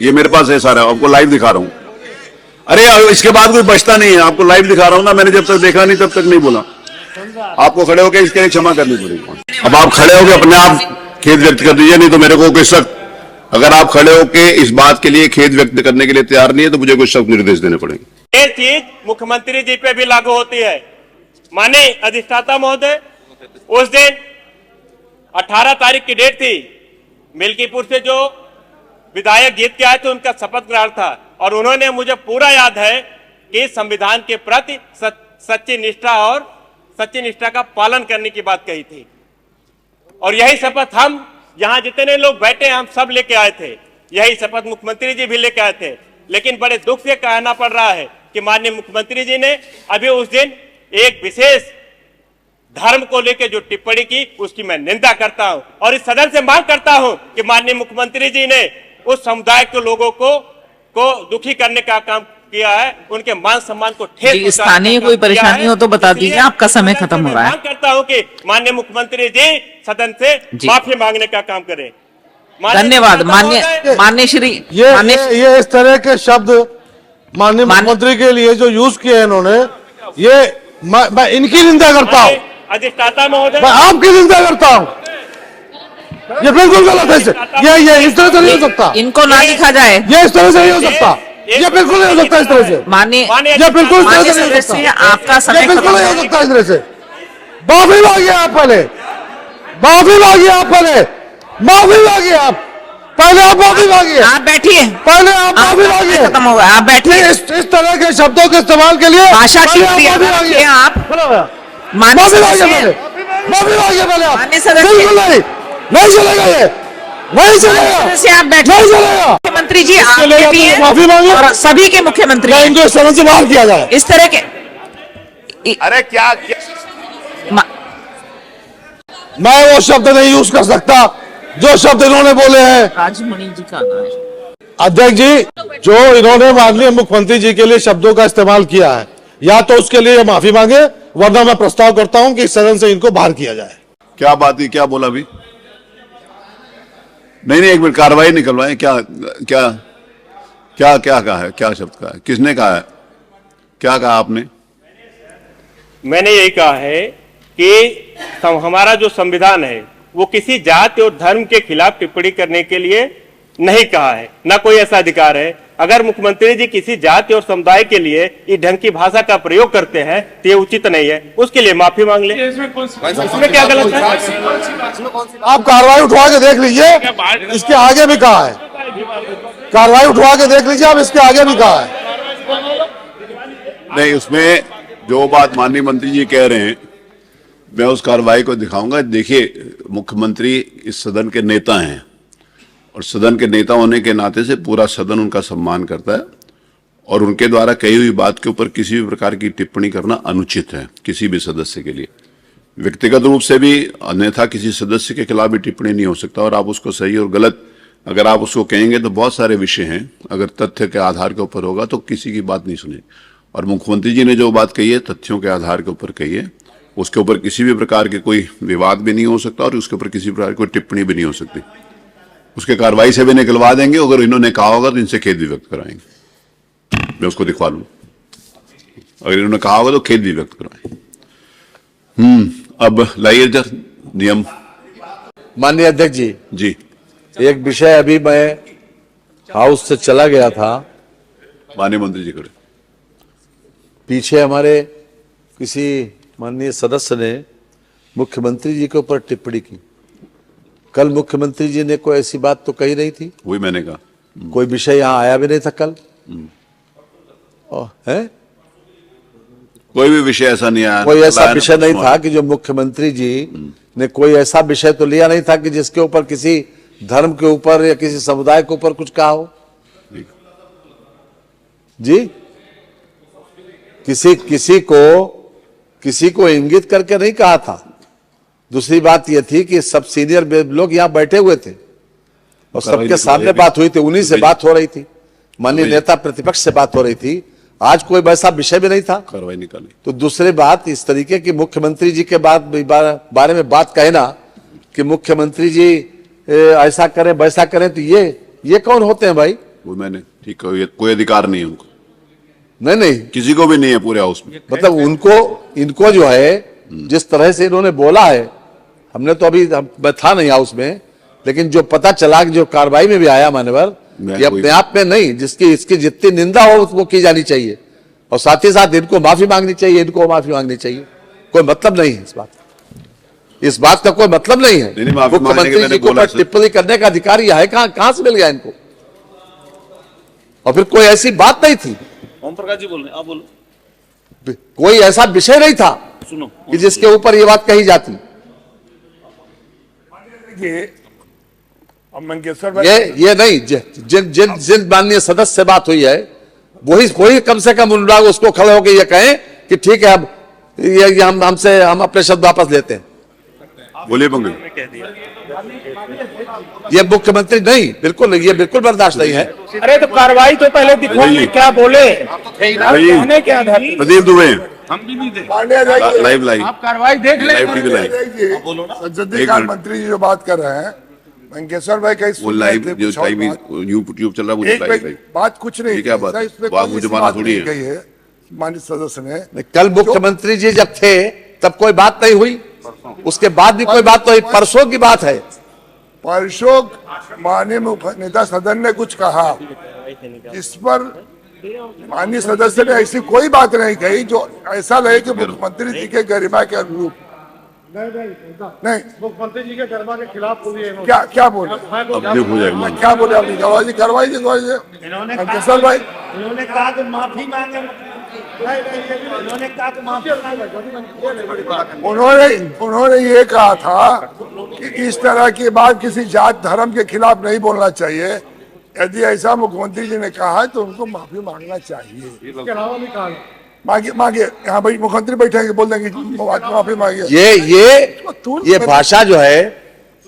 ये मेरे पास है सारा, आपको लाइव दिखा रहा हूं। अरे इसके बाद कोई बचता नहीं है, आपको लाइव दिखा रहा हूं ना। मैंने जब तक देखा नहीं तब तक नहीं बोला। आपको खड़े होकर इसके लिए क्षमा करनी पड़ेगी। अब आप खड़े होकर अपने आप खेद व्यक्त कर दीजिए, नहीं तो मेरे को कोई सख्त, अगर आप खड़े होकर इस बात के लिए खेद व्यक्त करने के लिए तैयार नहीं है तो मुझे कुछ सख्त निर्देश देने पड़ेंगे। ये चीज मुख्यमंत्री जी पे भी लागू होती है। माने अधिष्ठाता महोदय, उस दिन 18 तारीख की डेट थी, मिल्कीपुर से जो विधायक जीत के आए थे उनका शपथ ग्रहण था, और उन्होंने, मुझे पूरा याद है कि संविधान के प्रति सच्ची निष्ठा और सच्ची निष्ठा का पालन करने की बात कही थी। और यही शपथ हम यहां जितने लोग बैठे हम सब लेके आए थे, यही शपथ मुख्यमंत्री जी भी लेके आए थे। लेकिन बड़े दुख से कहना पड़ रहा है कि माननीय मुख्यमंत्री जी ने अभी उस दिन एक विशेष धर्म को लेकर जो टिप्पणी की उसकी मैं निंदा करता हूं, और इस सदन से मांग करता हूं कि माननीय मुख्यमंत्री जी ने उस समुदाय के लोगों को दुखी करने का काम किया है, उनके मान सम्मान को ठेस स्थानीय कोई परेशानी हो तो बता दीजिए, आपका समय खत्म हो रहा है। मांग करता हूं कि माननीय मुख्यमंत्री जी सदन से माफी मांगने का काम करें। धन्यवाद। माननीय श्री, ये इस तरह के शब्द माननीय मुख्यमंत्री के लिए जो यूज किए हैं इन्होंने, ये मैं इनकी निंदा करता हूँ, अधिष्ठाता महोदय, मैं आपकी निंदा करता हूँ। ये बिल्कुल गलत है, ये इस तरह से नहीं हो सकता। इनको ना लिखा जाए, ये इस तरह से नहीं हो सकता, ये बिल्कुल नहीं हो सकता इस तरह से। माननीय, ये बिल्कुल इस तरह से नहीं हो सकता, आपका समय बिल्कुल नहीं हो सकता इस तरह से। माफी मांगिए आप पहले, माफी मांगिए आप पहले, माफी मांगिए आप पहले, आप माफी मांगिए। आप बैठिए, पहले आप माफी मांगिए। खत्म होगा, आप बैठिए। इस तरह के शब्दों के इस्तेमाल के लिए भाषा की माफी मांगिए। आप माफी मांगिए पहले, माफी मांगिए पहले आप। बिल्कुल नहीं, नहीं चलेगा, ये नहीं चलेगा से आप बैठे, नहीं चलेगा। मुख्यमंत्री जी आपके भी हैं, माफी मांगिए और सभी के मुख्यमंत्री हैं। इनको इस तरह से बाहर किया जाए। इस तरह के अरे क्या मैं वो शब्द नहीं यूज कर सकता जो शब्द इन्होंने बोले हैं। राजमणि जी का नाम है। अध्यक्ष जी, जो इन्होंने माननीय मुख्यमंत्री जी के लिए शब्दों का इस्तेमाल किया है, या तो उसके लिए माफी मांगे, वरना मैं प्रस्ताव करता हूं कि इस सदन से इनको बाहर किया जाए। क्या बात है, क्या बोला अभी? नहीं, एक मिनट, कार्रवाई निकलवाएं। क्या क्या क्या क्या कहा है, क्या शब्द कहा है, किसने कहा है, क्या कहा आपने? मैंने यही कहा है कि हमारा जो संविधान है वो किसी जाति और धर्म के खिलाफ टिप्पणी करने के लिए नहीं कहा है, ना कोई ऐसा अधिकार है। अगर मुख्यमंत्री जी किसी जाति और समुदाय के लिए इस ढंग की भाषा का प्रयोग करते हैं तो ये उचित नहीं है, उसके लिए माफी मांग ले। इसमें क्या गलत है? आप कार्रवाई उठवा के देख लीजिए, इसके आगे भी कहा है। कार्रवाई उठवा के देख लीजिए, आप इसके आगे भी कहा है। नहीं, उसमें जो बात माननीय मंत्री जी कह रहे हैं मैं उस कार्रवाई को दिखाऊंगा। देखिए, मुख्यमंत्री इस सदन के नेता हैं, और सदन के नेता होने के नाते से पूरा सदन उनका सम्मान करता है, और उनके द्वारा कही हुई बात के ऊपर किसी भी प्रकार की टिप्पणी करना अनुचित है किसी भी सदस्य के लिए। व्यक्तिगत रूप से भी, अन्यथा किसी सदस्य के खिलाफ भी टिप्पणी नहीं हो सकता। और आप उसको सही और गलत अगर आप उसको कहेंगे तो बहुत सारे विषय हैं, अगर तथ्य के आधार के ऊपर होगा तो किसी की बात नहीं सुने। और मुख्यमंत्री जी ने जो बात कही है तथ्यों के आधार के ऊपर कही है, उसके ऊपर किसी भी प्रकार के कोई विवाद भी नहीं हो सकता, और उसके ऊपर किसी प्रकार की कोई टिप्पणी भी नहीं हो सकती। उसके कार्रवाई से भी निकलवा देंगे, अगर इन्होंने कहा होगा तो इनसे खेद भी व्यक्त कराएंगे। मैं उसको दिखवा लूं, अगर इन्होंने कहा होगा तो खेद भी व्यक्त कराएंगे। अब लाइए जर नियम। माननीय अध्यक्ष जी, जी, एक विषय अभी मैं हाउस से चला गया था, माननीय मंत्री जी करे पीछे हमारे किसी माननीय सदस्य ने मुख्यमंत्री जी के ऊपर टिप्पणी की। कल मुख्यमंत्री जी ने कोई ऐसी बात तो कही नहीं थी, वही मैंने कहा। कोई विषय यहाँ आया भी नहीं था कल, है कोई भी विषय ऐसा नहीं आया, कोई ऐसा विषय नहीं था कि जो मुख्यमंत्री जी ने कोई ऐसा विषय तो लिया नहीं था कि जिसके ऊपर किसी धर्म के ऊपर या किसी समुदाय के ऊपर कुछ कहा हो। जी, किसी को इंगित करके नहीं कहा था। दूसरी बात यह थी कि सब सीनियर लोग यहाँ बैठे हुए थे और सबके सामने बात हुई थी, उन्हीं से बात हो रही थी, माननीय नेता प्रतिपक्ष से बात हो रही थी। आज कोई वैसा विषय भी नहीं था, कार्रवाई निकाली। तो दूसरी बात, इस तरीके की मुख्यमंत्री जी के बारे में बात कहना कि मुख्यमंत्री जी ऐसा करें वैसा करें, तो ये कौन होते हैं भाई? वो मैंने ठीक है, कोई अधिकार नहीं है उनको, नहीं नहीं, किसी को भी नहीं है पूरे हाउस में। मतलब इनको जो है जिस तरह से इन्होंने बोला है, हमने तो अभी मैं था नहीं हाउस में, लेकिन जो पता चला कि जो कार्रवाई में भी आया मान्यवर, ये अपने आप में नहीं, जिसकी इसकी जितनी निंदा हो वो की जानी चाहिए, और साथ ही साथ इनको माफी मांगनी चाहिए, इनको माफी मांगनी चाहिए। कोई मतलब नहीं है इस बात का कोई मतलब नहीं है। नहीं, माफी मांगने के मुख्यमंत्री मैंने जी को बोला ऊपर टिप्पणी करने का अधिकार यह है, कहां से मिल गया इनको? और फिर कोई ऐसी बात नहीं थी, ओम प्रकाश जी बोल रहे हैं, आप बोलो। कोई ऐसा विषय नहीं था सुनो कि जिसके ऊपर ये बात कही जाती। अब मंगेशकर भाई, ये नहीं, जिन माननीय सदस्य से बात हुई है वही कम से कम उन लोग उसको खड़े होकर ये कहें कि ठीक है, अब ये हम अपने शब्द वापस लेते हैं। बोलिए पंकज। ये मुख्यमंत्री नहीं, बिल्कुल ये बिल्कुल बर्दाश्त नहीं है। अरे तो कार्रवाई तो पहले दिखो नहीं। क्या बोले, भाई, कहने क्या आधार पे? प्रदीप दुबे हम भी नहीं थे। लाइव लाइव आप कार्रवाई देख ले। लाइव टीवी लाइव संसदीय एक कार्य मिनट। मंत्री जी जो बात कर रहे हैं, मंगेश्वर भाई कहीं वो लाइव जो टाइम यूट्यूब चल रहा है वो एक लाइव लाइव। बात कुछ नहीं ये क्या बात ऐसा है? इसमें बात कोई मुझे ऐसी माना बात थोड़ी नहीं है। कही है माननीय सदस्य ने। कल मुख्यमंत्री जी जब थे तब कोई बात नहीं हुई, उसके बाद भी कोई बात नहीं, परसों की बात है। परसों माननीय नेता सदन ने कुछ कहा, इस पर माननीय सदस्य ने ऐसी कोई बात नहीं कही जो ऐसा लगे कि मुख्यमंत्री जी के गरिमा के अनुरूप। नहीं, मुख्यमंत्री जी के गरिमा के खिलाफ बोली है क्या बोले, अब जो हो जाएगा क्या बोले अपनी गवाही करवाई मंगेश्वर भाई। इन्होंने कहा कि माफी मांगे, इन्होंने कहा कि माफी उन्होंने ये कहा था कि इस तरह की बात किसी जात धर्म के खिलाफ नहीं बोलना चाहिए। यदि ऐसा मुख्यमंत्री जी ने कहा है तो उनको माफी मांगना चाहिए। इसके अलावा भी कहा मांगे यहाँ भाई मुख्यमंत्री बैठेंगे बोल देंगे माफी मांगे। ये भाषा जो है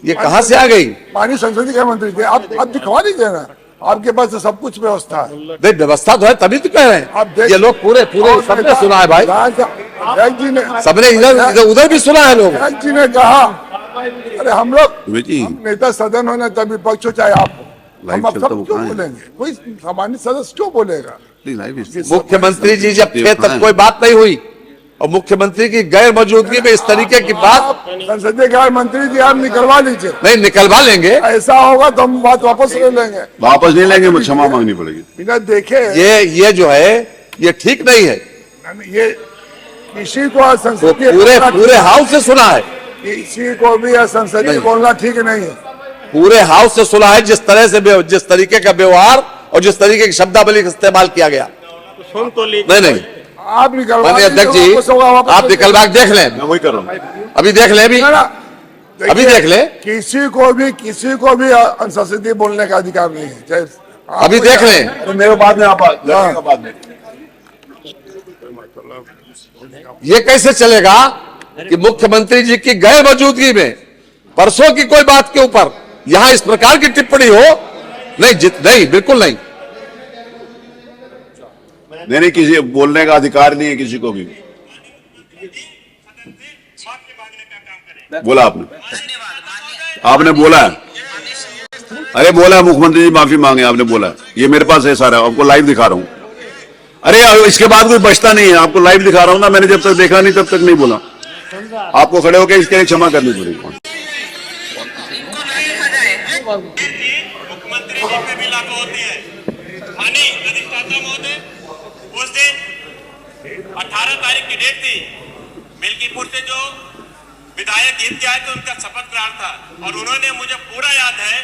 ये कहां से आ गई? माननीय संसदीय कार्य मंत्री थे, आप दिखवा दीजिए ना, आपके पास तो सब कुछ व्यवस्था है। नहीं, व्यवस्था तो है, तभी तो कह रहे हैं। ये लोग पूरे सबने सुना है भाई, जैक जी ने सबने इधर उधर भी सुना है लोग। जैक जी ने कहा, अरे हम लोग दुबे जी नेता सदन होना तब विपक्ष हो चाहे आप, लाइव हम अब चलता सब वो क्यों कहाँ है? बोलेंगे? कोई सामान्य सदस्य क्यों बोलेगा? लाइव मुख्यमंत्री जी जब थे तब कोई बात नहीं हुई, और मुख्यमंत्री की गैर मौजूदगी में इस तरीके की बात आप संसदीय कार्य मंत्री जी आप निकलवा लीजिए, नहीं निकलवा लेंगे। ऐसा होगा तो हम बात वापस ले लेंगे। वापस नहीं लेंगे, क्षमा मांगनी पड़ेगी। बिना देखे ये जो है ये ठीक नहीं है। ये किसी को तो संसदीय पूरे हाउस से सुना है, किसी को भी संसदीय बोलना ठीक नहीं है। पूरे हाउस से सुना है जिस तरह से जिस तरीके का व्यवहार और जिस तरीके की शब्दावली का इस्तेमाल किया गया। सुन तो ली। नहीं आप निकलवा माननीय लीजिए, अध्यक्ष जी, वापस होगा, वापस आप ले निकलवा के देख लें, मैं वही कर रहा हूँ। अभी देख लें, ना, ना, अभी देखिए, देख ले। किसी को भी संसदीय बोलने का अधिकार नहीं है, चाहे अभी आपको देख या- लें। तो मेरे बाद में आप लड़ेगा बाद में। ये कैसे चलेगा कि मुख्यमंत्री जी की गैर मौजूदगी में परसों की कोई बात के ऊपर यहां इस प्रकार की टिप्पणी हो? नहीं, बिल्कुल नहीं। नहीं, किसी बोलने का अधिकार नहीं है किसी को भी। बोला आपने बोला है। अरे बोला है, मुख्यमंत्री जी माफी मांगे, आपने बोला है। ये मेरे पास है सारा, आपको लाइव दिखा रहा हूं। अरे इसके बाद कोई बचता नहीं है, आपको लाइव दिखा रहा हूं ना। मैंने जब तक देखा नहीं तब तक नहीं बोला। आपको खड़े होकर इसके लिए क्षमा करनी पड़ेगी। मुख्यमंत्री जी पे भी लागू होती है। माननीय अधिष्ठाता महोदय, उस दिन 18 तारीख की डेट थी, मिल्कीपुर से जो विधायक जीत के आए थे उनका शपथ ग्रहण था, और उन्होंने, मुझे पूरा याद है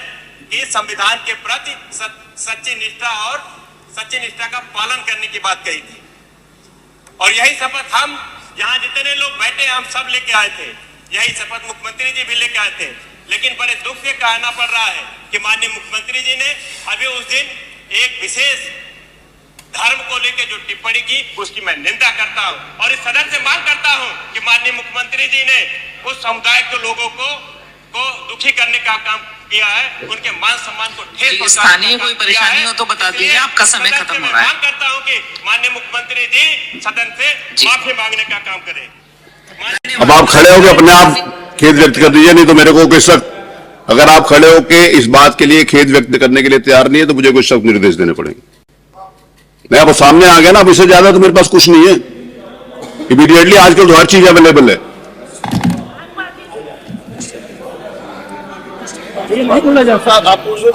कि संविधान के प्रति सच्ची निष्ठा का पालन करने की बात कही थी। और यही शपथ हम यहाँ जितने लोग बैठे हम सब लेके आए थे। यही शपथ मुख्यमंत्री जी भी लेके आए थे। लेकिन बड़े दुख से कहना पड़ रहा है कि माननीय मुख्यमंत्री जी ने अभी उस दिन एक विशेष धर्म को लेकर जो टिप्पणी की उसकी मैं निंदा करता हूं, और इस सदन से मांग करता हूं कि माननीय मुख्यमंत्री जी ने उस समुदाय के लोगों को दुखी करने का काम किया है, उनके मान सम्मान को ठेस पहुंचाने स्थानीय का कोई काम परेशानी किया है। हो तो बता दीजिए, इसलिए आपका समय सदन खत्म से हो मैं रहा है। मांग करता हूं कि माननीय मुख्यमंत्री जी सदन से माफी मांगने का काम करें। अब आप खड़े होकर अपने आप खेद व्यक्त कर दीजिए, नहीं तो मेरे को कोई सख्त अगर आप खड़े होके इस बात के लिए खेद व्यक्त करने के लिए तैयार नहीं है तो मुझे कुछ सख्त निर्देश देने पड़ेंगे। मैं अब सामने आ गया ना, अब इससे ज्यादा तो मेरे पास कुछ नहीं है। इमीडिएटली आजकल तो हर चीज अवेलेबल है।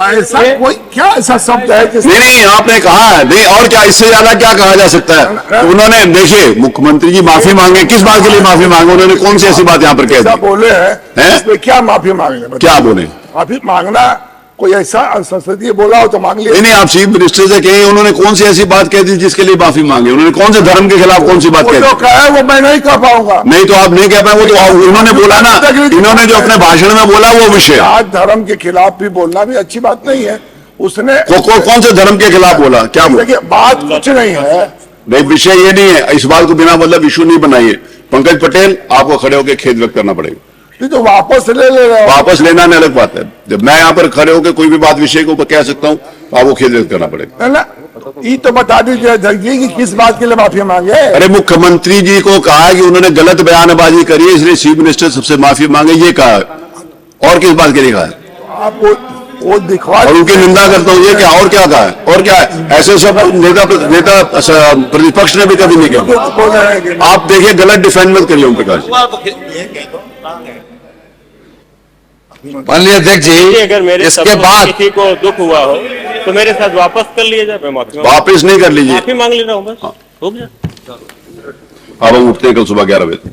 ऐसा कोई क्या ऐसा शब्द है जिस नहीं नहीं, आपने कहा है नहीं, और क्या इससे ज्यादा क्या कहा जा सकता है? तो उन्होंने देखिए मुख्यमंत्री जी माफी मांगे, किस बात के लिए माफी मांगे? उन्होंने कौन सी ऐसी बात यहाँ पर कह ऐसा दी? बोले हैं? हैं इसमें क्या माफी मांगने? क्या बोले? माफी मांगना कोई ऐसा संसदीय बोला हो तो मांग लिया। नहीं नहीं, आप चीफ मिनिस्टर से कहें उन्होंने कौन सी ऐसी बात कह दी जिसके लिए माफी मांगी? उन्होंने कौन से धर्म के खिलाफ कौन सी बात वो कह जो दी? कहा है वो मैं नहीं कह पाऊंगा। नहीं तो आप नहीं कह पाए, वो तो उन्होंने बोला ना, इन्होंने जो अपने भाषण में बोला वो विषय। आज धर्म के खिलाफ भी बोलना भी अच्छी बात नहीं है। उसने कौन से धर्म के खिलाफ बोला? क्या बोला? देखिए बात कुछ नहीं है। नहीं, विषय ये नहीं है, इस बात को बिना मतलब इशू नहीं बनाइए। पंकज पटेल, आपको खड़े होकर खेद व्यक्त करना पड़ेगा। ये तो वापस ले रहे हो। वापस लेना नहीं अलग बात है। जब मैं यहाँ पर खड़े होकर कोई भी बात विषय के ऊपर कह सकता हूँ तो आपको खेद व्यक्त करना पड़ेगा। है ना? ये तो बता दीजिए जगजी कि किस बात के लिए माफी मांगे। अरे मुख्यमंत्री जी को कहा कि उन्होंने गलत बयानबाजी करी है इसलिए चीफ मिनिस्टर सबसे माफी मांगे, ये कहा। और किस बात के लिए कहा है? आप वो दिखवा और उनकी निंदा करता हूँ, ये क्या और क्या कहा है? और क्या है? ऐसे सब नेता प्रतिपक्ष ने भी कभी नहीं किया। बोल रहे हैं कि आप देखिए, गलत डिफेंड मत करिए ओम प्रकाश जी। माननीय अध्यक्ष जी, अगर मेरे इसके शब्दों से बाद किसी को दुख हुआ हो तो मेरे साथ वापस कर लिया जाए, मैं वापस नहीं कर लीजिए। माफी मांग ले रहा हूँ बस, हो गया। अब हम उठते हैं कल सुबह 11 बजे।